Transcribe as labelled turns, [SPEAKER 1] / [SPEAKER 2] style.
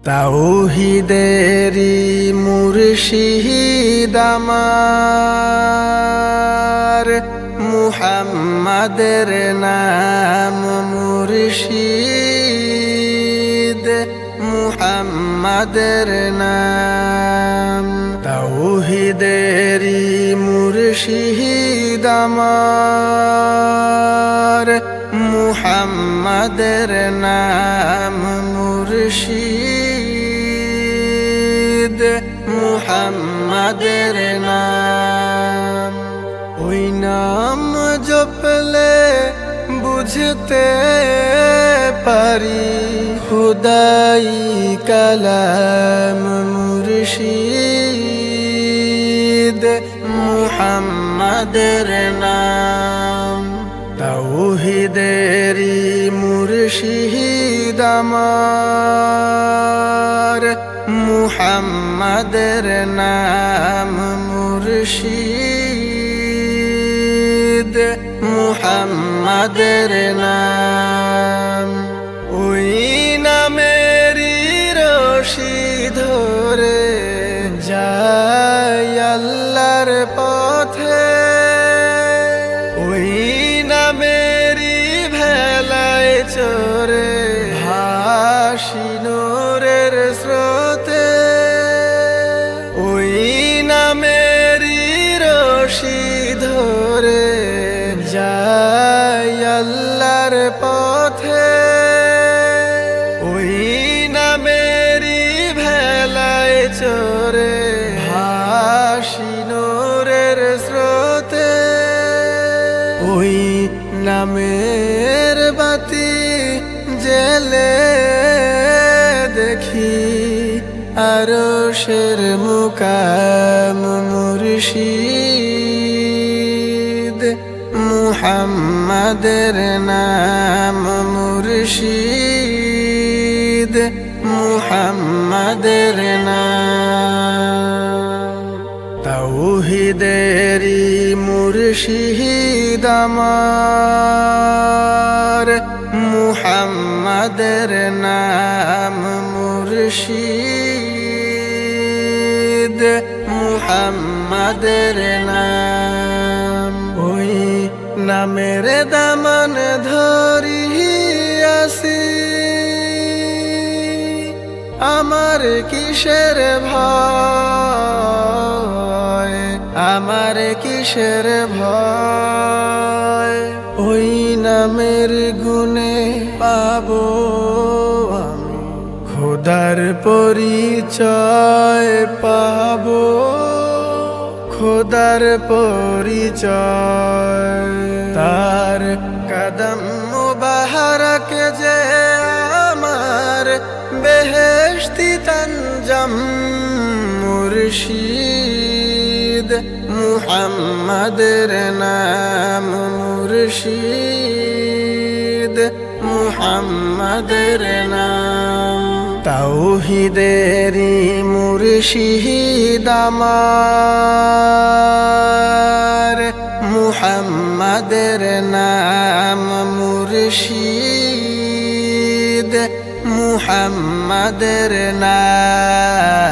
[SPEAKER 1] তাওহীদেরি মুর্শিদ আমার, মুহাম্মাদের নাম মুর্শিদ, মুহাম্মাদের নাম। তাওহীদেরি মুর্শিদ আমার, মুহাম্মাদের নাম মুর্শিদ, মুহাম্মাদের নাম। ওই নাম জপলে বুঝতে পারি খুদাই কালাম মুর্শিদ, মুহাম্মাদের নাম। তাওহীদেরি মুর্শিদ আমার, মুহাম্মাদের নাম মুর্শিদ, মুহাম্মাদের নাম। ওই নামেরই রশি ধরে যাই আল্লাহর পথে, ওই নামেরই ভেলায় চরে ভাসি নূরের স্রোতে। ওই নামেরই রশি ধরে যাই আল্লাহর পথে, ওই নামেরই ভেলায় চরে ভাসি নূরের স্রোতে। ওই নামের বাতি জেলে দেখি আরশের মুকাম মুর্শিদ, মুহাম্মাদের নাম মুর্শিদ, মুহাম্মাদের নাম। তাওহীদেরি মুর্শিদ আমার, মুহাম্মাদের নাম মুর্শিদ, মুহাম্মাদের নাম। ওই নামের দামন ধরি আসি, আমার কিসের ভয়, আমার কিসের ভয়। ওই নামের গুণে পাবো আমি খোদার পরিচয় পাবো, খোদার পরিচয়। তার কদম মুবারক যে আমার বেহেশতি তঞ্জম মুর্শিদ, মুহাম্মাদের নাম মুর্শিদ, মুহাম্মাদের নাম। তাওহীদেরি মুর্শিদ আমার, মুহাম্মাদের নাম মুর্শিদ, মুহাম্মাদের নাম।